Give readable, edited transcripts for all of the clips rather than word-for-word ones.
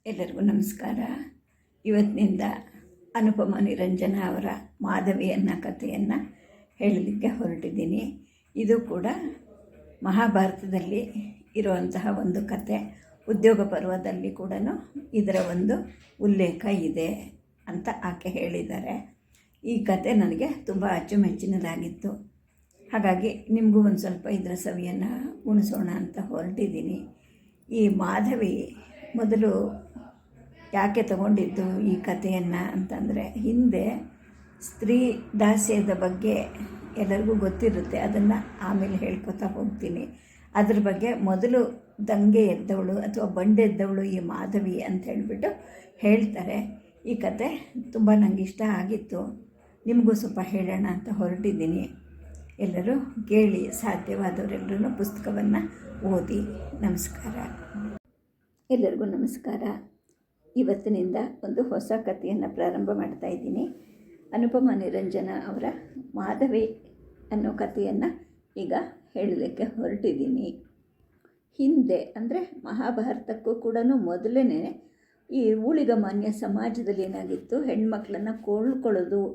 ಎಲ್ಲರಿಗೂ ನಮಸ್ಕಾರ. ಇವತ್ತಿನಿಂದ ಅನುಪಮ ನಿರಂಜನ ಅವರ ಮಾಧವಿ ಅನ್ನೋ ಕಥೆಯನ್ನು ಹೇಳಲಿಕ್ಕೆ ಹೊರಟಿದ್ದೀನಿ. ಇದು ಕೂಡ ಮಹಾಭಾರತದಲ್ಲಿ ಇರುವಂತಹ ಒಂದು ಕತೆ. ಉದ್ಯೋಗ ಪರ್ವದಲ್ಲಿ ಕೂಡ ಇದರ ಒಂದು ಉಲ್ಲೇಖ ಇದೆ ಅಂತ ಆಕೆ ಹೇಳಿದ್ದಾರೆ. ಈ ಕತೆ ನನಗೆ ತುಂಬ ಅಚ್ಚುಮೆಚ್ಚಿನದಾಗಿತ್ತು. ಹಾಗಾಗಿ ನಿಮಗೂ ಒಂದು ಸ್ವಲ್ಪ ಇದರ ಸವಿಯನ್ನು ಉಣಿಸೋಣ ಅಂತ ಹೊರಟಿದ್ದೀನಿ. ಈ ಮಾಧವಿ ಮೊದಲು ಯಾಕೆ ತಗೊಂಡಿದ್ದು ಈ ಕಥೆಯನ್ನು ಅಂತಂದರೆ, ಹಿಂದೆ ಸ್ತ್ರೀ ದಾಸ್ಯದ ಬಗ್ಗೆ ಎಲ್ಲರಿಗೂ ಗೊತ್ತಿರುತ್ತೆ. ಅದನ್ನು ಆಮೇಲೆ ಹೇಳ್ಕೊತಾ ಹೋಗ್ತೀನಿ. ಅದ್ರ ಬಗ್ಗೆ ಮೊದಲು ದಂಗೆ ಎದ್ದವಳು ಅಥವಾ ಬಂಡೆದ್ದವಳು ಈ ಮಾಧವಿ ಅಂತ ಹೇಳಿಬಿಟ್ಟು ಹೇಳ್ತಾರೆ. ಈ ಕತೆ ತುಂಬ ನನಗೆ ಇಷ್ಟ ಆಗಿತ್ತು. ನಿಮಗೂ ಸ್ವಲ್ಪ ಹೇಳೋಣ ಅಂತ ಹೊರಟಿದ್ದೀನಿ. ಎಲ್ಲರೂ ಕೇಳಿ, ಸಾಧ್ಯವಾದವರೆಲ್ಲರೂ ಪುಸ್ತಕವನ್ನು ಓದಿ. ನಮಸ್ಕಾರ. ಎಲ್ಲರಿಗೂ ನಮಸ್ಕಾರ. ಇವತ್ತಿನಿಂದ ಒಂದು ಹೊಸ ಕಥೆಯನ್ನು ಪ್ರಾರಂಭ ಮಾಡ್ತಾ ಇದ್ದೀನಿ. ಅನುಪಮ ನಿರಂಜನ ಅವರ ಮಾಧವಿ ಅನ್ನೋ ಕಥೆಯನ್ನು ಈಗ ಹೇಳಲಿಕ್ಕೆ ಹೊರಟಿದ್ದೀನಿ. ಹಿಂದೆ ಅಂದರೆ ಮಹಾಭಾರತಕ್ಕೂ ಕೂಡ ಮೊದಲೇ ಈ ಊಳಿಗಮಾನ್ಯ ಸಮಾಜದಲ್ಲಿ ಏನಾಗಿತ್ತು, ಹೆಣ್ಮಕ್ಳನ್ನು ಕೊಳ್ಳೋದು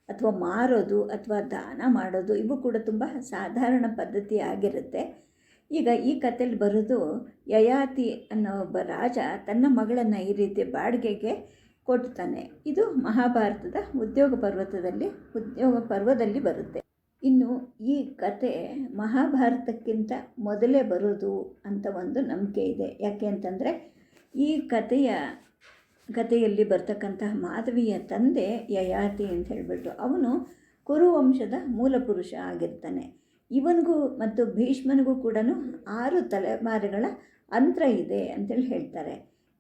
ಅಥವಾ ಮಾರೋದು ಅಥವಾ ದಾನ ಮಾಡೋದು ಇವು ಕೂಡ ತುಂಬ ಸಾಧಾರಣ ಪದ್ಧತಿ ಆಗಿರುತ್ತೆ. ಈಗ ಈ ಕಥೆಯಲ್ಲಿ ಬರೋದು, ಯಯಾತಿ ಅನ್ನೋ ಒಬ್ಬ ರಾಜ ತನ್ನ ಮಗಳನ್ನು ಈ ರೀತಿ ಬಾಡಿಗೆಗೆ ಕೊಡ್ತಾನೆ. ಇದು ಮಹಾಭಾರತದ ಉದ್ಯೋಗ ಪರ್ವದಲ್ಲಿ ಬರುತ್ತೆ. ಇನ್ನು ಈ ಕತೆ ಮಹಾಭಾರತಕ್ಕಿಂತ ಮೊದಲೇ ಬರೋದು ಅಂತ ಒಂದು ನಂಬಿಕೆ ಇದೆ. ಯಾಕೆ ಅಂತಂದರೆ, ಈ ಕಥೆಯಲ್ಲಿ ಬರ್ತಕ್ಕಂತಹ ಮಾಧವಿಯ ತಂದೆ ಯಯಾತಿ ಅಂತ ಹೇಳಿಬಿಟ್ಟು ಅವನು ಕುರುವಂಶದ ಮೂಲಪುರುಷ ಆಗಿರ್ತಾನೆ. ಇವನಿಗೂ ಮತ್ತು ಭೀಷ್ಮನಿಗೂ ಕೂಡ 6 ತಲೆಮಾರುಗಳ ಅಂತರ ಇದೆ ಅಂತೇಳಿ ಹೇಳ್ತಾರೆ.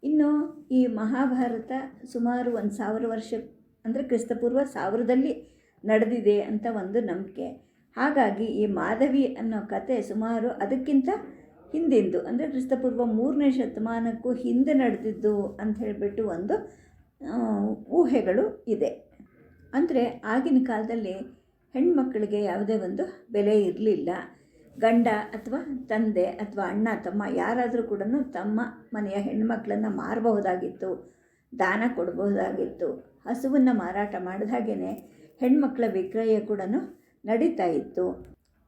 ಇನ್ನು ಈ ಮಹಾಭಾರತ ಸುಮಾರು 1000 ವರ್ಷ ಅಂದರೆ ಕ್ರಿಸ್ತಪೂರ್ವ 1000ರಲ್ಲಿ ನಡೆದಿದೆ ಅಂತ ಒಂದು ನಂಬಿಕೆ. ಹಾಗಾಗಿ ಈ ಮಾಧವಿ ಅನ್ನೋ ಕತೆ ಸುಮಾರು ಅದಕ್ಕಿಂತ ಹಿಂದಿಂದು ಅಂದರೆ ಕ್ರಿಸ್ತಪೂರ್ವ 3ನೇ ಶತಮಾನಕ್ಕೂ ಹಿಂದೆ ನಡೆದಿದ್ದು ಅಂತ ಹೇಳಿಬಿಟ್ಟು ಒಂದು ಊಹೆಗಳು ಇದೆ. ಅಂದರೆ ಆಗಿನ ಕಾಲದಲ್ಲಿ ಹೆಣ್ಮಕ್ಕಳಿಗೆ ಯಾವುದೇ ಒಂದು ಬೆಲೆ ಇರಲಿಲ್ಲ. ಗಂಡ ಅಥವಾ ತಂದೆ ಅಥವಾ ಅಣ್ಣ ತಮ್ಮ ಯಾರಾದರೂ ಕೂಡ ತಮ್ಮ ಮನೆಯ ಹೆಣ್ಮಕ್ಳನ್ನು ಮಾರಬಹುದಾಗಿತ್ತು, ದಾನ ಕೊಡಬಹುದಾಗಿತ್ತು. ಹಸುವನ್ನು ಮಾರಾಟ ಮಾಡಿದ ಹಾಗೆಯೇ ಹೆಣ್ಮಕ್ಳ ವಿಕ್ರಯ ಕೂಡ ನಡೀತಾ ಇತ್ತು.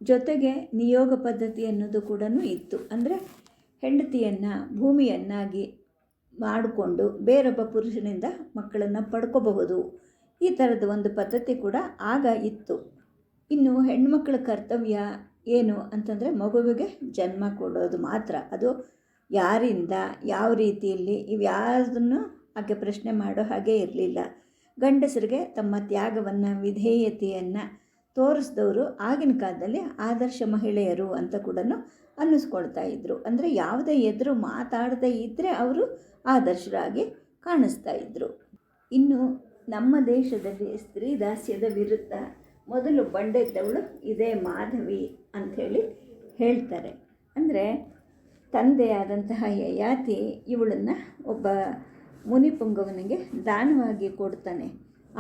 ಜೊತೆಗೆ ನಿಯೋಗ ಪದ್ಧತಿ ಅನ್ನೋದು ಕೂಡ ಇತ್ತು. ಅಂದರೆ ಹೆಂಡತಿಯನ್ನು ಭೂಮಿಯನ್ನಾಗಿ ಮಾಡಿಕೊಂಡು ಬೇರೊಬ್ಬ ಪುರುಷನಿಂದ ಮಕ್ಕಳನ್ನು ಪಡ್ಕೋಬಹುದು. ಈ ಥರದ ಒಂದು ಪದ್ಧತಿ ಕೂಡ ಆಗ ಇತ್ತು. ಇನ್ನು ಹೆಣ್ಮಕ್ಳ ಕರ್ತವ್ಯ ಏನು ಅಂತಂದರೆ, ಮಗುವಿಗೆ ಜನ್ಮ ಕೊಡೋದು ಮಾತ್ರ. ಅದು ಯಾರಿಂದ ಯಾವ ರೀತಿಯಲ್ಲಿ ಇವ್ಯಾವುದನ್ನು ಆಕೆ ಪ್ರಶ್ನೆ ಮಾಡೋ ಹಾಗೆ ಇರಲಿಲ್ಲ. ಗಂಡಸರಿಗೆ ತಮ್ಮ ತ್ಯಾಗವನ್ನು ವಿಧೇಯತೆಯನ್ನು ತೋರಿಸಿದವರು ಆಗಿನ ಕಾಲದಲ್ಲಿ ಆದರ್ಶ ಮಹಿಳೆಯರು ಅಂತ ಕೂಡ ಅನ್ನಿಸ್ಕೊಳ್ತಾ ಇದ್ದರು. ಅಂದರೆ ಯಾವುದೇ ಎದುರು ಮಾತಾಡದೇ ಇದ್ದರೆ ಅವರು ಆದರ್ಶರಾಗಿ ಕಾಣಿಸ್ತಾ ಇದ್ದರು. ಇನ್ನು ನಮ್ಮ ದೇಶದಲ್ಲಿ ಸ್ತ್ರೀ ದಾಸ್ಯದ ವಿರುದ್ಧ ಮೊದಲು ಬಂಡೆದ್ದವಳು ಇದೇ ಮಾಧವಿ ಅಂಥೇಳಿ ಹೇಳ್ತಾರೆ. ಅಂದರೆ ತಂದೆಯಾದಂತಹ ಯಯಾತಿ ಇವಳನ್ನು ಒಬ್ಬ ಮುನಿಪುಂಗವನಿಗೆ ದಾನವಾಗಿ ಕೊಡ್ತಾನೆ.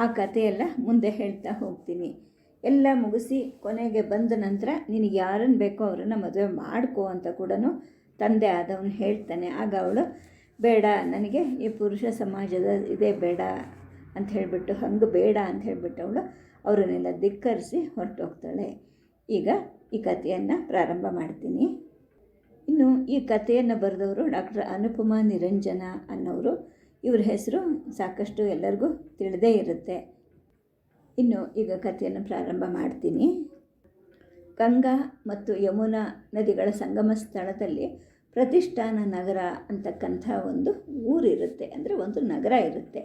ಆ ಕಥೆಯೆಲ್ಲ ಮುಂದೆ ಹೇಳ್ತಾ ಹೋಗ್ತೀನಿ. ಎಲ್ಲ ಮುಗಿಸಿ ಕೊನೆಗೆ ಬಂದ ನಂತರ ನಿನಗೆ ಯಾರನ್ನು ಬೇಕೋ ಅವರನ್ನು ಮದುವೆ ಮಾಡ್ಕೋ ಅಂತ ಕೂಡ ತಂದೆ ಆದವನು ಹೇಳ್ತಾನೆ. ಆಗ ಅವಳು, ಬೇಡ, ನನಗೆ ಈ ಪುರುಷ ಸಮಾಜದ ಇದೇ ಬೇಡ ಅಂತ ಹೇಳಿಬಿಟ್ಟು, ಹಂಗೆ ಬೇಡ ಅಂತ ಹೇಳಿಬಿಟ್ಟು ಅವರನ್ನೆಲ್ಲ ಧಿಕ್ಕರಿಸಿ ಹೊರಟೋಗ್ತಾಳೆ. ಈಗ ಈ ಕಥೆಯನ್ನು ಪ್ರಾರಂಭ ಮಾಡ್ತೀನಿ. ಇನ್ನು ಈ ಕಥೆಯನ್ನು ಬರೆದವರು ಡಾಕ್ಟರ್ ಅನುಪಮ ನಿರಂಜನ ಅನ್ನೋರು. ಇವ್ರ ಹೆಸರು ಸಾಕಷ್ಟು ಎಲ್ಲರಿಗೂ ತಿಳಿದೇ ಇರುತ್ತೆ. ಇನ್ನು ಈಗ ಕಥೆಯನ್ನು ಪ್ರಾರಂಭ ಮಾಡ್ತೀನಿ. ಗಂಗಾ ಮತ್ತು ಯಮುನಾ ನದಿಗಳ ಸಂಗಮ ಸ್ಥಳದಲ್ಲಿ ಪ್ರತಿಷ್ಠಾನ ನಗರ ಅಂತಕ್ಕಂಥ ಒಂದು ಊರಿರುತ್ತೆ. ಅಂದರೆ ಒಂದು ನಗರ ಇರುತ್ತೆ.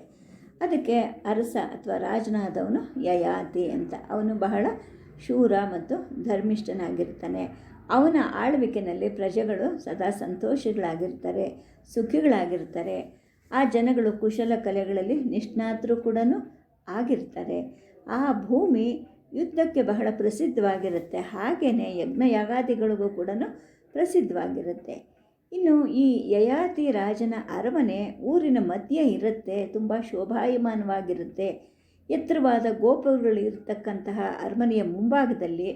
ಅದಕ್ಕೆ ಅರಸ ಅಥವಾ ರಾಜನಾದವನು ಯಯಾತಿ ಅಂತ. ಅವನು ಬಹಳ ಶೂರ ಮತ್ತು ಧರ್ಮಿಷ್ಠನಾಗಿರ್ತಾನೆ. ಅವನ ಆಳ್ವಿಕೆಯಲ್ಲಿ ಪ್ರಜೆಗಳು ಸದಾ ಸಂತೋಷಗಳಾಗಿರ್ತಾರೆ, ಸುಖಿಗಳಾಗಿರ್ತಾರೆ. ಆ ಜನಗಳು ಕುಶಲ ಕಲೆಗಳಲ್ಲಿ ನಿಷ್ಣಾತರು ಕೂಡ ಆಗಿರ್ತಾರೆ. ಆ ಭೂಮಿ ಯುದ್ಧಕ್ಕೆ ಬಹಳ ಪ್ರಸಿದ್ಧವಾಗಿರುತ್ತೆ. ಹಾಗೆಯೇ ಯಜ್ಞಯಾಗಾದಿಗಳಿಗೂ ಕೂಡ ಪ್ರಸಿದ್ಧವಾಗಿರುತ್ತೆ. ಇನ್ನು ಈ ಯಯಾತಿ ರಾಜನ ಅರಮನೆ ಊರಿನ ಮಧ್ಯೆ ಇರುತ್ತೆ. ತುಂಬ ಶೋಭಾಯಮಾನವಾಗಿರುತ್ತೆ. ಎತ್ತರವಾದ ಗೋಪುರಗಳಿರ್ತಕ್ಕಂತಹ ಅರಮನೆಯ ಮುಂಭಾಗದಲ್ಲಿ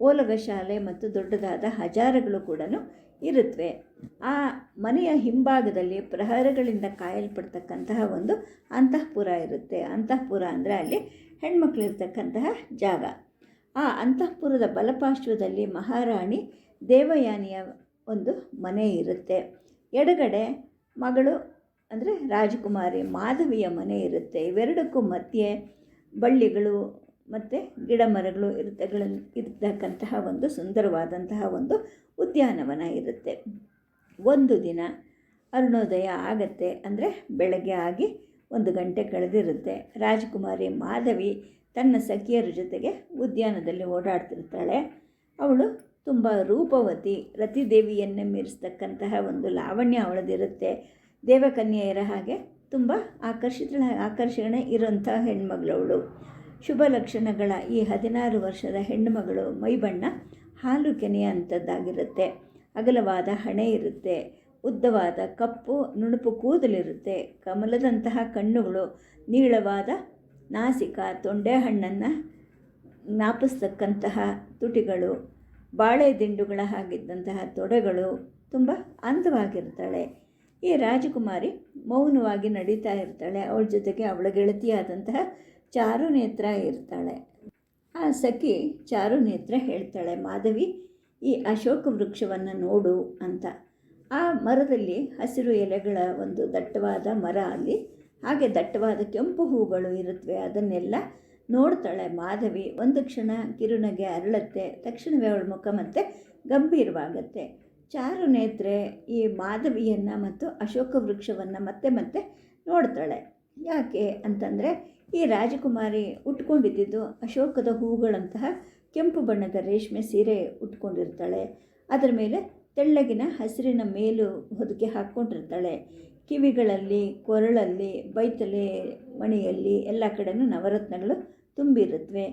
ಓಲಗ ಶಾಲೆ ಮತ್ತು ದೊಡ್ಡದಾದ ಹಜಾರಗಳು ಕೂಡ ಇರುತ್ತವೆ. ಆ ಮನೆಯ ಹಿಂಭಾಗದಲ್ಲಿ ಪ್ರಹರಗಳಿಂದ ಕಾಯಲ್ಪಡ್ತಕ್ಕಂತಹ ಒಂದು ಅಂತಃಪುರ ಇರುತ್ತೆ. ಅಂತಃಪುರ ಅಂದರೆ ಅಲ್ಲಿ ಹೆಣ್ಮಕ್ಳಿರ್ತಕ್ಕಂತಹ ಜಾಗ. ಆ ಅಂತಃಪುರದ ಬಲಪಾರ್ಶ್ವದಲ್ಲಿ ಮಹಾರಾಣಿ ದೇವಯಾನಿಯ ಒಂದು ಮನೆ ಇರುತ್ತೆ. ಎಡಗಡೆ ಮಗಳು ಅಂದರೆ ರಾಜಕುಮಾರಿ ಮಾಧವಿಯ ಮನೆ ಇರುತ್ತೆ. ಇವೆರಡಕ್ಕೂ ಮಧ್ಯೆ ಬಳ್ಳಿಗಳು ಮತ್ತು ಗಿಡ ಮರಗಳು ಇರ್ತಕ್ಕಂತಹ ಒಂದು ಸುಂದರವಾದಂತಹ ಒಂದು ಉದ್ಯಾನವನ ಇರುತ್ತೆ. ಒಂದು ದಿನ ಅರುಣೋದಯ ಆಗತ್ತೆ, ಅಂದರೆ ಬೆಳಗ್ಗೆ ಆಗಿ 1 ಗಂಟೆ ಕಳೆದಿರುತ್ತೆ. ರಾಜಕುಮಾರಿ ಮಾಧವಿ ತನ್ನ ಸಖಿಯರ ಜೊತೆಗೆ ಉದ್ಯಾನದಲ್ಲಿ ಓಡಾಡ್ತಿರ್ತಾಳೆ. ಅವಳು ತುಂಬ ರೂಪವತಿ, ರತಿದೇವಿಯನ್ನೇ ಮೀರಿಸ್ತಕ್ಕಂತಹ ಒಂದು ಲಾವಣ್ಯ ಅವಳದಿರುತ್ತೆ. ದೇವಕನ್ಯೆಯರ ಹಾಗೆ ತುಂಬ ಆಕರ್ಷಣೆ ಇರೋಂಥ ಹೆಣ್ಮಗಳವಳು. ಶುಭ ಲಕ್ಷಣಗಳ ಈ 16 ವರ್ಷದ ಹೆಣ್ಣುಮಗಳು ಮೈಬಣ್ಣ ಹಾಲು ಕೆನೆಯ ಅಂಥದ್ದಾಗಿರುತ್ತೆ. ಅಗಲವಾದ ಹಣೆ ಇರುತ್ತೆ, ಉದ್ದವಾದ ಕಪ್ಪು ನುಣುಪು ಕೂದಲಿರುತ್ತೆ, ಕಮಲದಂತಹ ಕಣ್ಣುಗಳು, ನೀಳವಾದ ನಾಸಿಕ, ತೊಂಡೆ ಹಣ್ಣನ್ನು ಜ್ಞಾಪಿಸ್ತಕ್ಕಂತಹ ತುಟಿಗಳು, ಬಾಳೆ ದಿಂಡುಗಳ ಹಾಗಿದ್ದಂತಹ ತೊಡೆಗಳು, ತುಂಬ ಅಂದವಾಗಿರ್ತಾಳೆ. ಈ ರಾಜಕುಮಾರಿ ಮೌನವಾಗಿ ನಡೀತಾ ಇರ್ತಾಳೆ. ಅವಳ ಜೊತೆಗೆ ಅವಳ ಗೆಳತಿಯಾದಂತಹ ಚಾರುನೇತ್ರ ಇರ್ತಾಳೆ. ಆ ಸಖಿ ಚಾರುನೇತ್ರ ಹೇಳ್ತಾಳೆ, ಮಾಧವಿ, ಈ ಅಶೋಕ ವೃಕ್ಷವನ್ನು ನೋಡು ಅಂತ. ಆ ಮರದಲ್ಲಿ ಹಸಿರು ಎಲೆಗಳ ಒಂದು ದಟ್ಟವಾದ ಮರ, ಅಲ್ಲಿ ಹಾಗೆ ದಟ್ಟವಾದ ಕೆಂಪು ಹೂಗಳು ಇರುತ್ತವೆ. ಅದನ್ನೆಲ್ಲ ನೋಡ್ತಾಳೆ ಮಾಧವಿ. ಒಂದು ಕ್ಷಣ ಕಿರುನಗೆ ಅರಳುತ್ತೆ. ತಕ್ಷಣವೇ ಅವಳ ಮುಖ ಮತ್ತೆ ಗಂಭೀರವಾಗತ್ತೆ. ಚಾರುನೇತ್ರೆ ಈ ಮಾಧವಿಯನ್ನು ಮತ್ತು ಅಶೋಕ ವೃಕ್ಷವನ್ನು ಮತ್ತೆ ಮತ್ತೆ ನೋಡ್ತಾಳೆ. ಯಾಕೆ ಅಂತಂದರೆ, ಈ ರಾಜಕುಮಾರಿ ಉಟ್ಕೊಂಡಿದ್ದು ಅಶೋಕದ ಹೂಗಳಂತಹ ಕೆಂಪು ಬಣ್ಣದ ರೇಷ್ಮೆ ಸೀರೆ ಉಟ್ಕೊಂಡಿರ್ತಾಳೆ. ಅದರ ಮೇಲೆ ತೆಳ್ಳಗಿನ ಹಸಿರಿನ ಮೇಲು ಹೊದಿಕೆ ಹಾಕ್ಕೊಂಡಿರ್ತಾಳೆ. ಕಿವಿಗಳಲ್ಲಿ, ಕೊರಳಲ್ಲಿ, ಬೈತಲೆ ಮಣಿಯಲ್ಲಿ ಎಲ್ಲ ಕಡೆನೂ ನವರತ್ನಗಳು ತುಂಬಿರುತ್ತವೆ.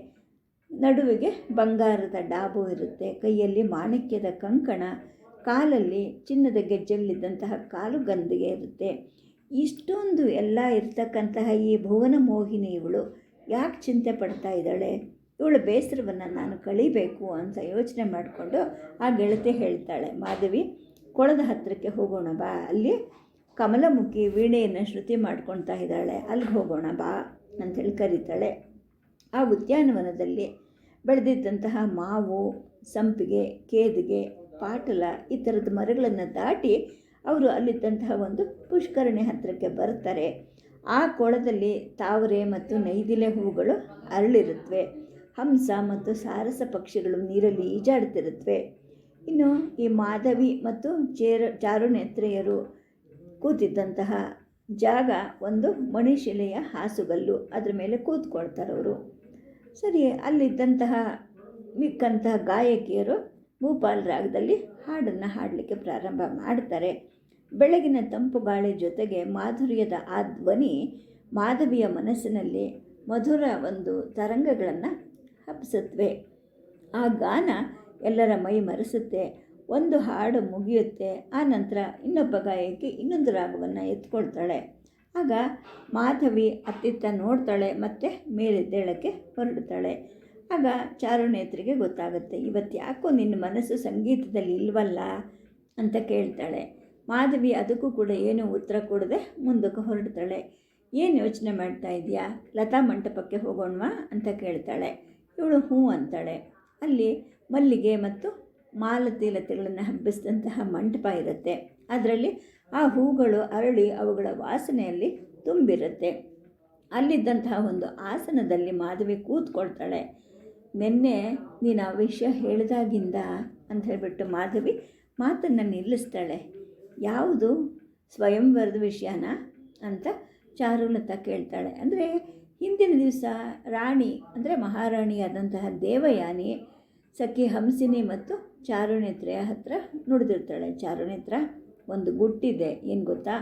ನಡುವಿಗೆ ಬಂಗಾರದ ಡಾಬು ಇರುತ್ತೆ. ಕೈಯಲ್ಲಿ ಮಾಣಿಕ್ಯದ ಕಂಕಣ, ಕಾಲಲ್ಲಿ ಚಿನ್ನದ ಗೆಜ್ಜೆಗಳಿದ್ದಂತಹ ಕಾಲುಗಂದಿಗೆ ಇರುತ್ತೆ. ಇಷ್ಟೊಂದು ಎಲ್ಲ ಇರ್ತಕ್ಕಂತಹ ಈ ಭುವನ ಮೋಹಿನಿ ಇವಳು ಯಾಕೆ ಚಿಂತೆ ಪಡ್ತಾ ಇದ್ದಾಳೆ? ಇವಳ ಬೇಸರವನ್ನು ನಾನು ಕಳಿಬೇಕು ಅಂತ ಯೋಚನೆ ಮಾಡಿಕೊಂಡು ಆ ಗೆಳತಿ ಹೇಳ್ತಾಳೆ, ಮಾಧವಿ, ಕೊಳದ ಹತ್ತಿರಕ್ಕೆ ಹೋಗೋಣ ಬಾ, ಅಲ್ಲಿ ಕಮಲಮುಖಿ ವೀಣೆಯನ್ನು ಶ್ರುತಿ ಮಾಡ್ಕೊಳ್ತಾ ಇದ್ದಾಳೆ, ಅಲ್ಲಿಗೆ ಹೋಗೋಣ ಬಾ ಅಂಥೇಳಿ ಕರೀತಾಳೆ. ಆ ಉದ್ಯಾನವನದಲ್ಲಿ ಬೆಳೆದಿದ್ದಂತಹ ಮಾವು, ಸಂಪಿಗೆ, ಕೇದಿಗೆ, ಪಾಟಲ ಈ ಥರದ ಮರಗಳನ್ನು ದಾಟಿ ಅವರು ಅಲ್ಲಿದ್ದಂತಹ ಒಂದು ಪುಷ್ಕರಣಿ ಹತ್ತಿರಕ್ಕೆ ಬರ್ತಾರೆ. ಆ ಕೊಳದಲ್ಲಿ ತಾವರೆ ಮತ್ತು ನೈದಿಲೆ ಹೂಗಳು ಅರಳಿರುತ್ತವೆ. ಹಂಸ ಮತ್ತು ಸಾರಸ ಪಕ್ಷಿಗಳು ನೀರಲ್ಲಿ ಈಜಾಡ್ತಿರುತ್ತವೆ. ಇನ್ನು ಈ ಮಾಧವಿ ಮತ್ತು ಚಾರುನೇತ್ರೆಯರು ಕೂತಿದ್ದಂತಹ ಜಾಗ ಒಂದು ಮಣಿಶಿಲೆಯ ಹಾಸುಗಲ್ಲು. ಅದರ ಮೇಲೆ ಕೂತ್ಕೊಳ್ತಾರವರು. ಸರಿ, ಅಲ್ಲಿದ್ದಂತಹ ಮಿಕ್ಕಂತಹ ಗಾಯಕಿಯರು ಭೂಪಾಲ್ ರಾಗದಲ್ಲಿ ಹಾಡನ್ನು ಹಾಡಲಿಕ್ಕೆ ಪ್ರಾರಂಭ ಮಾಡ್ತಾರೆ. ಬೆಳಗಿನ ತಂಪು ಗಾಳಿ ಜೊತೆಗೆ ಮಾಧುರ್ಯದ ಆ ಧ್ವನಿ ಮಾಧವಿಯ ಮನಸ್ಸಿನಲ್ಲಿ ಮಧುರ ಒಂದು ತರಂಗಗಳನ್ನು ಹಬ್ಬಿಸುತ್ತವೆ. ಆ ಗಾನ ಎಲ್ಲರ ಮೈ ಮರೆಸುತ್ತೆ. ಒಂದು ಹಾಡು ಮುಗಿಯುತ್ತೆ. ಆ ನಂತರ ಇನ್ನೊಬ್ಬ ಗಾಯಕಿ ಇನ್ನೊಂದು ರಾಗವನ್ನು ಎತ್ಕೊಳ್ತಾಳೆ. ಆಗ ಮಾಧವಿ ಅತ್ತಿತ್ತ ನೋಡ್ತಾಳೆ, ಮತ್ತು ಮೇಲೆದ್ದೇಳಕ್ಕೆ ಹೊರಡ್ತಾಳೆ. ಆಗ ಚಾರುನೇತ್ರಿಗೆ ಗೊತ್ತಾಗುತ್ತೆ, ಇವತ್ತು ಯಾಕೋ ನಿನ್ನ ಮನಸ್ಸು ಸಂಗೀತದಲ್ಲಿ ಇಲ್ವಲ್ಲ ಅಂತ ಕೇಳ್ತಾಳೆ. ಮಾಧವಿ ಅದಕ್ಕೂ ಕೂಡ ಏನೂ ಉತ್ತರ ಕೊಡದೆ ಮುಂದಕ್ಕೆ ಹೊರಡ್ತಾಳೆ. ಏನು ಯೋಚನೆ ಮಾಡ್ತಾ ಇದೆಯಾ? ಲತಾ ಮಂಟಪಕ್ಕೆ ಹೋಗೋಣವಾ ಅಂತ ಕೇಳ್ತಾಳೆ. ಇವಳು ಹ್ಞೂ ಅಂತಾಳೆ. ಅಲ್ಲಿ ಮಲ್ಲಿಗೆ ಮತ್ತು ಮಾಲತಿ ಲತೆಗಳನ್ನು ಹಬ್ಬಿಸಿದಂತಹ ಮಂಟಪ ಇರುತ್ತೆ. ಅದರಲ್ಲಿ ಆ ಹೂಗಳು ಅರಳಿ ಅವುಗಳ ವಾಸನೆಯಲ್ಲಿ ತುಂಬಿರುತ್ತೆ. ಅಲ್ಲಿದ್ದಂತಹ ಒಂದು ಆಸನದಲ್ಲಿ ಮಾಧವಿ ಕೂತ್ಕೊಳ್ತಾಳೆ. ನಿನ್ನೆ ನೀನು ಆ ವಿಷಯ ಹೇಳಿದಾಗಿಂದ ಅಂತ ಹೇಳಿಬಿಟ್ಟು ಮಾಧವಿ ಮಾತನ್ನು ನಿಲ್ಲಿಸ್ತಾಳೆ. ಯಾವುದು? ಸ್ವಯಂವರದ ವಿಷಯನ ಅಂತ ಚಾರುಲತಾ ಕೇಳ್ತಾಳೆ. ಅಂದರೆ ಹಿಂದಿನ ದಿವಸ ರಾಣಿ ಅಂದರೆ ಮಹಾರಾಣಿಯಾದಂತಹ ದೇವಯಾನಿ ಸಖಿ ಹಂಸಿನಿ ಮತ್ತು ಚಾರುನೇತ್ರೆಯ ಹತ್ರ ನುಡಿದಿರ್ತಾಳೆ. ಚಾರುನೇತ್ರ, ಒಂದು ಗುಟ್ಟಿದೆ, ಏನು ಗೊತ್ತಾ?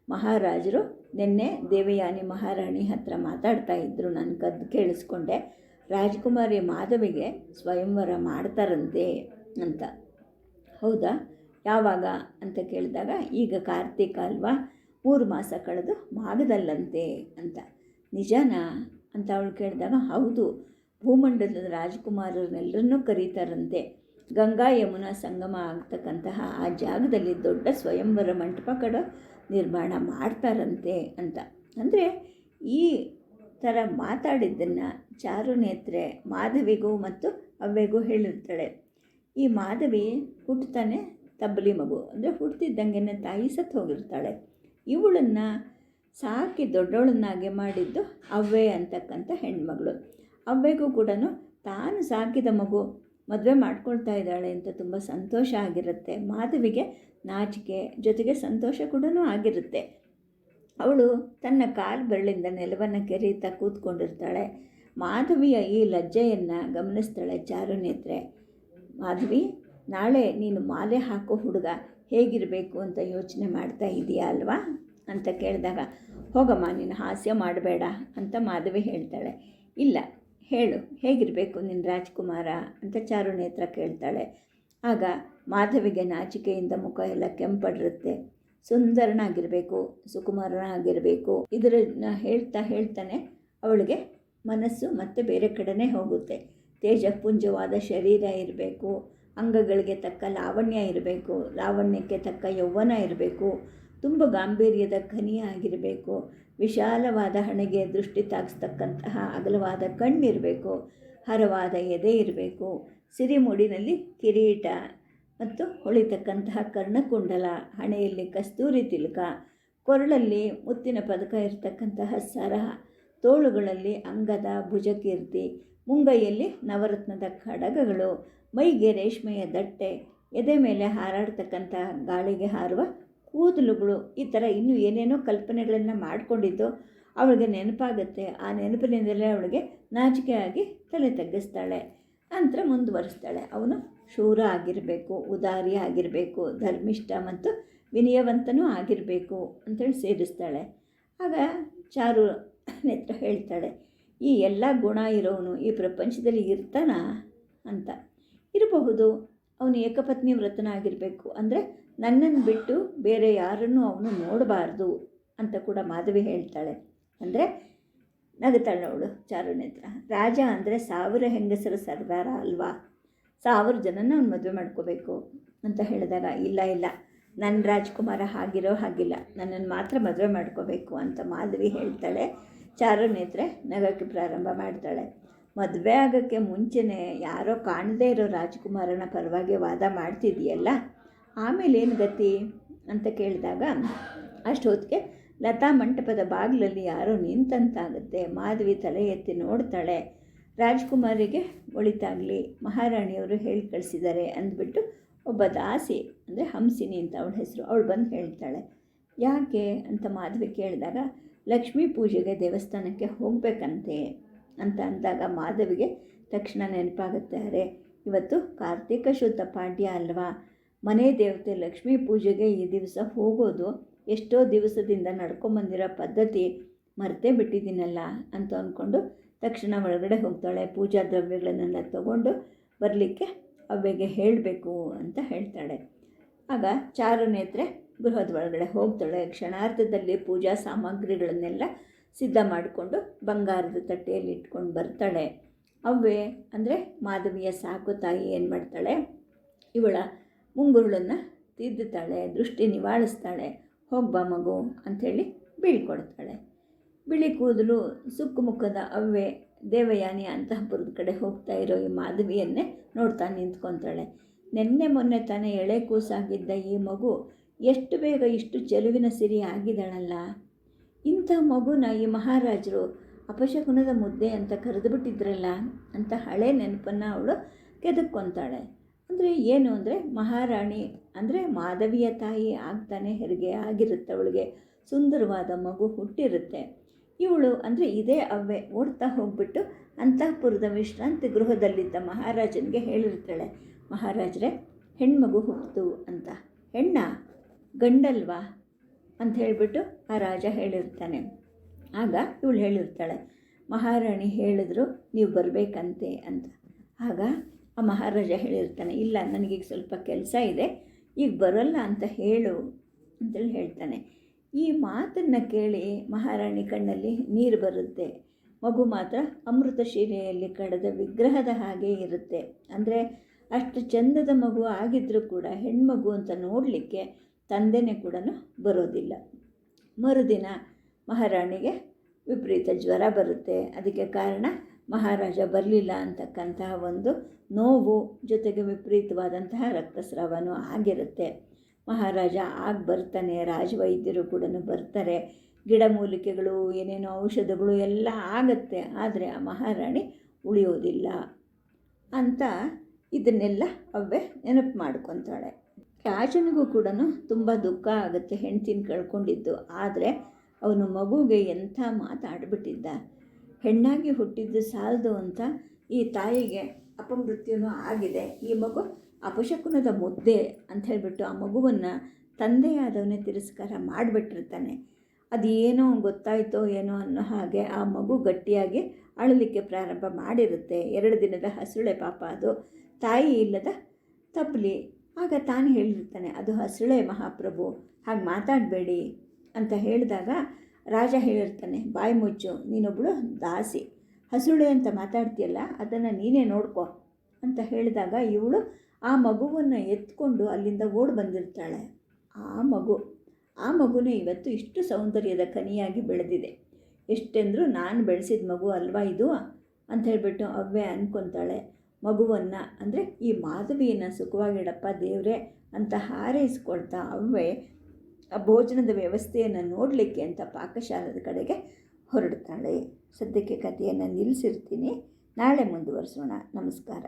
ಮಹಾರಾಜರು ನಿನ್ನೆ ದೇವಯಾನಿ ಮಹಾರಾಣಿ ಹತ್ರ ಮಾತಾಡ್ತಾ ಇದ್ದರು, ನಾನು ಕದ್ದು ಕೇಳಿಸ್ಕೊಂಡೆ. ರಾಜಕುಮಾರಿ ಮಾಧವಿಗೆ ಸ್ವಯಂವರ ಮಾಡ್ತಾರಂತೆ ಅಂತ. ಹೌದಾ? ಯಾವಾಗ ಅಂತ ಕೇಳಿದಾಗ, ಈಗ ಕಾರ್ತಿಕ ಅಲ್ವಾ, 3 ಮಾಸ ಕಳೆದು ಮಾಘದಲ್ಲಂತೆ ಅಂತ. ನಿಜನಾ ಅಂತ ಅವಳು ಕೇಳಿದಾಗ, ಹೌದು, ಭೂಮಂಡಲದ ರಾಜಕುಮಾರರನ್ನೆಲ್ಲರನ್ನೂ ಕರೀತಾರಂತೆ. ಗಂಗಾ ಯಮುನಾ ಸಂಗಮ ಆಗ್ತಕ್ಕಂತಹ ಆ ಜಾಗದಲ್ಲಿ ದೊಡ್ಡ ಸ್ವಯಂವರ ಮಂಟಪ ನಿರ್ಮಾಣ ಮಾಡ್ತಾರಂತೆ ಅಂತ. ಅಂದರೆ ಈ ಥರ ಮಾತಾಡಿದ್ದನ್ನು ಚಾರುನೇತ್ರೆ ಮಾಧವಿಗೂ ಮತ್ತು ಅವ್ವೆಗೂ ಹೇಳಿರ್ತಾಳೆ. ಈ ಮಾಧವಿ ಹುಟ್ಟುತ್ತಾನೆ ತಬ್ಬಲಿ ಮಗು, ಅಂದರೆ ಹುಟ್ಟಿದ್ದಂಗೆ ತಾಯಿ ಸತ್ತು ಹೋಗಿರ್ತಾಳೆ. ಇವಳನ್ನು ಸಾಕಿ ದೊಡ್ಡವಳನ್ನಾಗೆ ಮಾಡಿದ್ದು ಅವ್ವೆ ಅಂತಕ್ಕಂಥ ಹೆಣ್ಮಗಳು. ಅವ್ವೆಗೂ ಕೂಡ ತಾನು ಸಾಕಿದ ಮಗು ಮದುವೆ ಮಾಡ್ಕೊಳ್ತಾ ಇದ್ದಾಳೆ ಅಂತ ತುಂಬ ಸಂತೋಷ ಆಗಿರುತ್ತೆ. ಮಾಧವಿಗೆ ನಾಚಿಕೆ ಜೊತೆಗೆ ಸಂತೋಷ ಕೂಡ ಆಗಿರುತ್ತೆ. ಅವಳು ತನ್ನ ಕಾಲು ಬೆರಳಿಂದ ನೆಲವನ್ನು ಕೆರೀತಾ ಕೂತ್ಕೊಂಡಿರ್ತಾಳೆ. ಮಾಧವಿಯ ಈ ಲಜ್ಜೆಯನ್ನು ಗಮನಿಸ್ತಾಳೆ ಚಾರುನೇತ್ರೆ. ಮಾಧವಿ, ನಾಳೆ ನೀನು ಮಾಲೆ ಹಾಕೋ ಹುಡುಗ ಹೇಗಿರಬೇಕು ಅಂತ ಯೋಚನೆ ಮಾಡ್ತಾ ಇದೆಯಾ ಅಲ್ವಾ ಅಂತ ಕೇಳಿದಾಗ, ಹೋಗಮ್ಮ ನೀನು ಹಾಸ್ಯ ಮಾಡಬೇಡ ಅಂತ ಮಾಧವಿ ಹೇಳ್ತಾಳೆ. ಇಲ್ಲ, ಹೇಳು ಹೇಗಿರಬೇಕು ನಿನ್ನ ರಾಜ್ಕುಮಾರ ಅಂತ ಚಾರುನೇತ್ರ ಕೇಳ್ತಾಳೆ. ಆಗ ಮಾಧವಿಗೆ ನಾಚಿಕೆಯಿಂದ ಮುಖ ಎಲ್ಲ ಕೆಂಪಡಿರುತ್ತೆ. ಸುಂದರನಾಗಿರಬೇಕು, ಸುಕುಮಾರನಾಗಿರಬೇಕು, ಇದನ್ನು ಹೇಳ್ತಾನೆ ಅವಳಿಗೆ ಮನಸ್ಸು ಮತ್ತೆ ಬೇರೆ ಕಡೆನೇ ಹೋಗುತ್ತೆ. ತೇಜಪುಂಜವಾದ ಶರೀರ ಇರಬೇಕು, ಅಂಗಗಳಿಗೆ ತಕ್ಕ ಲಾವಣ್ಯ ಇರಬೇಕು, ಲಾವಣ್ಯಕ್ಕೆ ತಕ್ಕ ಯೌವನ ಇರಬೇಕು, ತುಂಬ ಗಾಂಭೀರ್ಯದ ಖನಿಯ ಆಗಿರಬೇಕು, ವಿಶಾಲವಾದ ಹಣೆಗೆ ದೃಷ್ಟಿ ತಾಗಿಸ್ತಕ್ಕಂತಹ ಅಗಲವಾದ ಕಣ್ಣಿರಬೇಕು, ಹರವಾದ ಎದೆ ಇರಬೇಕು, ಸಿರಿಮುಡಿನಲ್ಲಿ ಕಿರೀಟ ಮತ್ತು ಹೊಳಿತಕ್ಕಂತಹ ಕರ್ಣಕುಂಡಲ, ಹಣೆಯಲ್ಲಿ ಕಸ್ತೂರಿ ತಿಲಕ, ಕೊರಳಲ್ಲಿ ಮುತ್ತಿನ ಪದಕ ಇರತಕ್ಕಂತಹ ಸರ, ತೋಳುಗಳಲ್ಲಿ ಅಂಗದ ಭುಜಕೀರ್ತಿ, ಮುಂಗೈಯಲ್ಲಿ ನವರತ್ನದ ಖಡಗಗಳು, ಮೈಗೆ ರೇಷ್ಮೆಯ ದಟ್ಟೆ, ಎದೆ ಮೇಲೆ ಹಾರಾಡ್ತಕ್ಕಂತಹ ಗಾಳಿಗೆ ಹಾರುವ ಕೂದಲುಗಳು, ಈ ಥರ ಇನ್ನೂ ಏನೇನೋ ಕಲ್ಪನೆಗಳನ್ನು ಮಾಡಿಕೊಂಡಿದ್ದು ಅವಳಿಗೆ ನೆನಪಾಗುತ್ತೆ. ಆ ನೆನಪಿನಿಂದಲೇ ಅವಳಿಗೆ ನಾಚಿಕೆಯಾಗಿ ತಲೆ ತಗ್ಗಿಸ್ತಾಳೆ. ನಂತರ ಮುಂದುವರಿಸ್ತಾಳೆ. ಅವನು ಶೂರ ಆಗಿರಬೇಕು, ಉದಾರಿ ಆಗಿರಬೇಕು, ಧರ್ಮಿಷ್ಠ ಮತ್ತು ವಿನಯವಂತನೂ ಆಗಿರಬೇಕು ಅಂಥೇಳಿ ಸೇರಿಸ್ತಾಳೆ. ಆಗ ಚಾರು ನೇತ್ರ ಹೇಳ್ತಾಳೆ, ಈ ಎಲ್ಲ ಗುಣ ಇರೋನು ಈ ಪ್ರಪಂಚದಲ್ಲಿ ಇರ್ತಾನ ಅಂತ. ಇರಬಹುದು, ಅವನು ಏಕಪತ್ನಿ ವ್ರತನಾಗಿರಬೇಕು, ಅಂದರೆ ನನ್ನನ್ನು ಬಿಟ್ಟು ಬೇರೆ ಯಾರನ್ನೂ ಅವನು ನೋಡಬಾರ್ದು ಅಂತ ಕೂಡ ಮಾಧವಿ ಹೇಳ್ತಾಳೆ. ಅಂದರೆ ನಗುತ್ತಾಳೆ ಅವಳು ಚಾರುನೇತ್ರ. ರಾಜ ಅಂದರೆ 1000 ಹೆಂಗಸರ ಸರ್ದಾರ ಅಲ್ವಾ, 1000 ಜನನ ಅವ್ನು ಮದುವೆ ಮಾಡ್ಕೋಬೇಕು ಅಂತ ಹೇಳಿದಾಗ, ಇಲ್ಲ ನನ್ನ ರಾಜ್ಕುಮಾರ ಹಾಗಿಲ್ಲ, ನನ್ನನ್ನು ಮಾತ್ರ ಮದುವೆ ಮಾಡ್ಕೋಬೇಕು ಅಂತ ಮಾಧವಿ ಹೇಳ್ತಾಳೆ. ಚಾರುನೇತ್ರೆ ನಗಕ್ಕೆ ಪ್ರಾರಂಭ ಮಾಡ್ತಾಳೆ. ಮದುವೆ ಆಗೋಕ್ಕೆ ಮುಂಚೆನೇ ಯಾರೋ ಕಾಣದೇ ಇರೋ ರಾಜ್ಕುಮಾರನ ಪರವಾಗಿ ವಾದ ಮಾಡ್ತಿದೆಯಲ್ಲ, ಆಮೇಲೆ ಏನು ಗತಿ ಅಂತ ಕೇಳಿದಾಗ ಅಷ್ಟೊತ್ತಿಗೆ ಲತಾ ಮಂಟಪದ ಬಾಗಿಲಲ್ಲಿ ಯಾರೋ ನಿಂತಂತಾಗುತ್ತೆ. ಮಾಧವಿ ತಲೆ ಎತ್ತಿ ನೋಡ್ತಾಳೆ. ರಾಜ್ಕುಮಾರಿಗೆ ಒಳಿತಾಗಲಿ, ಮಹಾರಾಣಿಯವರು ಹೇಳಿ ಕಳಿಸಿದ್ದಾರೆ ಅಂದ್ಬಿಟ್ಟು ಒಬ್ಬ ದಾಸಿ, ಅಂದರೆ ಹಂಸಿನಿ ಅಂತ ಅವಳ ಹೆಸರು, ಅವಳು ಬಂದು ಹೇಳ್ತಾಳೆ. ಯಾಕೆ ಅಂತ ಮಾಧವಿ ಕೇಳಿದಾಗ, ಲಕ್ಷ್ಮೀ ಪೂಜೆಗೆ ದೇವಸ್ಥಾನಕ್ಕೆ ಹೋಗಬೇಕಂತೆ ಅಂತ ಅಂದಾಗ ಮಾಧವಿಗೆ ತಕ್ಷಣ ನೆನಪಾಗುತ್ತೆ, ಅರೆ ಇವತ್ತು ಕಾರ್ತಿಕ ಶುದ್ಧ ಪಾಡ್ಯ ಅಲ್ವಾ, ಮನೆ ದೇವತೆ ಲಕ್ಷ್ಮೀ ಪೂಜೆಗೆ ಈ ದಿವಸ ಹೋಗೋದು ಎಷ್ಟೋ ದಿವಸದಿಂದ ನಡ್ಕೊಂಬಂದಿರೋ ಪದ್ಧತಿ ಮರ್ತೇ ಬಿಟ್ಟಿದ್ದೀನಲ್ಲ ಅಂತ ಅಂದ್ಕೊಂಡು ತಕ್ಷಣ ಒಳಗಡೆ ಹೋಗ್ತಾಳೆ. ಪೂಜಾ ದ್ರವ್ಯಗಳನ್ನೆಲ್ಲ ತಗೊಂಡು ಬರಲಿಕ್ಕೆ ಅವ್ವೆಗೆ ಹೇಳಬೇಕು ಅಂತ ಹೇಳ್ತಾಳೆ. ಆಗ ಚಾರುನೇತ್ರೆ ಗೃಹದ ಒಳಗಡೆ ಹೋಗ್ತಾಳೆ. ಕ್ಷಣಾರ್ಧದಲ್ಲಿ ಪೂಜಾ ಸಾಮಗ್ರಿಗಳನ್ನೆಲ್ಲ ಸಿದ್ಧ ಮಾಡಿಕೊಂಡು ಬಂಗಾರದ ತಟ್ಟೆಯಲ್ಲಿ ಇಟ್ಕೊಂಡು ಬರ್ತಾಳೆ. ಅವ್ವೆ ಅಂದರೆ ಮಾಧವಿಯ ಸಾಕು ತಾಯಿ ಏನು ಮಾಡ್ತಾಳೆ, ಇವಳ ಮುಂಗುರುಳನ್ನು ತಿದ್ದುತ್ತಾಳೆ, ದೃಷ್ಟಿ ನಿವಾಳಿಸ್ತಾಳೆ. ಹೋಗ್ಬಾ ಮಗು ಅಂಥೇಳಿ ಬೀಳ್ಕೊಡ್ತಾಳೆ. ಬಿಳಿ ಕೂದಲು ಸುಕ್ಕು ಮುಖದ ಅವ್ವೆ ದೇವಯಾನಿ ಅಂತಃಪುರದ ಕಡೆ ಹೋಗ್ತಾ ಇರೋ ಈ ಮಾಧವಿಯನ್ನೇ ನೋಡ್ತಾ ನಿಂತ್ಕೊತಾಳೆ. ನೆನ್ನೆ ಮೊನ್ನೆ ತಾನೇ ಎಳೆ ಕೂಸಾಗಿದ್ದ ಈ ಮಗು ಎಷ್ಟು ಬೇಗ ಇಷ್ಟು ಚೆಲುವಿನ ಸಿರಿ ಆಗಿದ್ದಾಳಲ್ಲ, ಇಂಥ ಮಗುನ ಈ ಮಹಾರಾಜರು ಅಪಶಕುನದ ಮುದ್ದೆ ಅಂತ ಕರೆದುಬಿಟ್ಟಿದ್ರಲ್ಲ ಅಂತ ಹಳೆ ನೆನಪನ್ನು ಅವಳು ಕೆದಕ್ಕೊತಾಳೆ. ಅಂದರೆ ಏನು ಅಂದರೆ ಮಹಾರಾಣಿ ಅಂದರೆ ಮಾಧವಿಯ ತಾಯಿ ಆಗ್ತಾನೆ ಹೆರಿಗೆ ಆಗಿರುತ್ತೆ, ಅವಳಿಗೆ ಸುಂದರವಾದ ಮಗು ಹುಟ್ಟಿರುತ್ತೆ. ಇವಳು ಅಂದರೆ ಇದೇ ಅವ್ವೆ ಓಡ್ತಾ ಹೋಗ್ಬಿಟ್ಟು ಅಂತಃಪುರದ ವಿಶ್ರಾಂತಿ ಗೃಹದಲ್ಲಿದ್ದ ಮಹಾರಾಜನಿಗೆ ಹೇಳಿರ್ತಾಳೆ, ಮಹಾರಾಜರೇ ಹೆಣ್ಮಗು ಹುಟ್ಟಿತು ಅಂತ. ಹೆಣ್ಣ ಗಂಡಲ್ವಾ ಅಂತ ಹೇಳಿಬಿಟ್ಟು ಆ ರಾಜ ಹೇಳಿರ್ತಾನೆ. ಆಗ ಇವಳು ಹೇಳಿರ್ತಾಳೆ, ಮಹಾರಾಣಿ ಹೇಳಿದ್ರು ನೀವು ಬರಬೇಕಂತೆ ಅಂತ. ಆಗ ಆ ಮಹಾರಾಜ ಹೇಳಿರ್ತಾನೆ, ಇಲ್ಲ ನನಗೀಗ ಸ್ವಲ್ಪ ಕೆಲಸ ಇದೆ, ಈಗ ಬರೋಲ್ಲ ಅಂತ ಹೇಳು ಅಂತೇಳಿ ಹೇಳ್ತಾನೆ. ಈ ಮಾತನ್ನು ಕೇಳಿ ಮಹಾರಾಣಿ ಕಣ್ಣಲ್ಲಿ ನೀರು ಬರುತ್ತೆ. ಮಗು ಮಾತ್ರ ಅಮೃತ ಶಿಲೆಯಲ್ಲಿ ಕಳೆದ ವಿಗ್ರಹದ ಹಾಗೆ ಇರುತ್ತೆ. ಅಂದರೆ ಅಷ್ಟು ಚಂದದ ಮಗು ಆಗಿದ್ದರೂ ಕೂಡ ಹೆಣ್ಮಗು ಅಂತ ನೋಡಲಿಕ್ಕೆ ತಂದೆನೇ ಕೂಡ ಬರೋದಿಲ್ಲ. ಮರುದಿನ ಮಹಾರಾಣಿಗೆ ವಿಪರೀತ ಜ್ವರ ಬರುತ್ತೆ. ಅದಕ್ಕೆ ಕಾರಣ ಮಹಾರಾಜ ಬರಲಿಲ್ಲ ಅಂತಕ್ಕಂತಹ ಒಂದು ನೋವು, ಜೊತೆಗೆ ವಿಪರೀತವಾದಂತಹ ರಕ್ತಸ್ರಾವನೂ ಆಗಿರುತ್ತೆ. ಮಹಾರಾಜ ಬರ್ತಾನೆ, ರಾಜವೈದ್ಯರು ಕೂಡ ಬರ್ತಾರೆ, ಗಿಡಮೂಲಿಕೆಗಳು ಏನೇನೋ ಔಷಧಗಳು ಎಲ್ಲ ಆಗುತ್ತೆ. ಆದರೆ ಆ ಮಹಾರಾಣಿ ಉಳಿಯೋದಿಲ್ಲ ಅಂತ ಇದನ್ನೆಲ್ಲ ಅವ್ವೆ ನೆನಪು ಮಾಡ್ಕೊತಾಳೆ. ರಾಜನಿಗೂ ಕೂಡ ತುಂಬ ದುಃಖ ಆಗುತ್ತೆ ಹೆಂಡ್ತಿನ ಕಳ್ಕೊಂಡಿದ್ದು. ಆದರೆ ಅವನು ಮಗುಗೆ ಎಂಥ ಮಾತಾಡ್ಬಿಟ್ಟಿದ್ದ. ಹೆಣ್ಣಾಗಿ ಹುಟ್ಟಿದ್ದು ಸಾಲದು ಅಂತ ಈ ತಾಯಿಗೆ ಅಪಮೃತ್ಯುನೂ ಆಗಿದೆ, ಈ ಮಗು ಅಪಶಕುನದ ಮುದ್ದೆ ಅಂತ ಹೇಳಿಬಿಟ್ಟು ಆ ಮಗುವನ್ನು ತಂದೆಯಾದವನೇ ತಿರಸ್ಕಾರ ಮಾಡಿಬಿಟ್ಟಿರ್ತಾನೆ. ಅದು ಏನೋ ಗೊತ್ತಾಯ್ತೋ ಏನೋ ಅನ್ನೋ ಹಾಗೆ ಆ ಮಗು ಗಟ್ಟಿಯಾಗಿ ಅಳಲಿಕ್ಕೆ ಪ್ರಾರಂಭ ಮಾಡಿರುತ್ತೆ. 2 ದಿನದ ಹಸುಳೆ ಪಾಪ ಅದು, ತಾಯಿ ಇಲ್ಲದ ತಪ್ಪಲಿ. ಆಗ ತಾನು ಹೇಳಿರ್ತಾನೆ, ಅದು ಹಸುಳೆ ಮಹಾಪ್ರಭು, ಹಾಗೆ ಮಾತಾಡಬೇಡಿ ಅಂತ ಹೇಳಿದಾಗ ರಾಜ ಹೇಳಿರ್ತಾನೆ, ಬಾಯಿ ಮುಚ್ಚು, ನೀನೊಬ್ಬಳು ದಾಸಿ, ಹಸುಳೆ ಅಂತ ಮಾತಾಡ್ತೀಯಲ್ಲ ಅದನ್ನು ನೀನೇ ನೋಡ್ಕೊ ಅಂತ ಹೇಳಿದಾಗ ಇವಳು ಆ ಮಗುವನ್ನು ಎತ್ಕೊಂಡು ಅಲ್ಲಿಂದ ಓಡಿ ಬಂದಿರ್ತಾಳೆ. ಆ ಮಗುನೇ ಇವತ್ತು ಇಷ್ಟು ಸೌಂದರ್ಯದ ಕನಿಯಾಗಿ ಬೆಳೆದಿದೆ. ಎಷ್ಟೆಂದರೂ ನಾನು ಬೆಳೆಸಿದ ಮಗು ಅಲ್ವಾ ಇದು ಅಂತ ಹೇಳಿಬಿಟ್ಟು ಅವ್ವೆ ಅಂದ್ಕೊತಾಳೆ. ಮಗುವನ್ನು ಅಂದರೆ ಈ ಮಾಧವಿಯನ್ನು ಸುಖವಾಗಿಡಪ್ಪ ದೇವರೇ ಅಂತ ಹಾರೈಸ್ಕೊಳ್ತಾ ಅವ್ವೆ ಆ ಭೋಜನದ ವ್ಯವಸ್ಥೆಯನ್ನು ನೋಡಲಿಕ್ಕೆ ಅಂತ ಪಾಕಶಾಲದ ಕಡೆಗೆ ಹೊರಡ್ತಾಳೆ. ಸದ್ಯಕ್ಕೆ ಕಥೆಯನ್ನು ನಿಲ್ಲಿಸಿರ್ತೀನಿ, ನಾಳೆ ಮುಂದುವರಿಸೋಣ. ನಮಸ್ಕಾರ.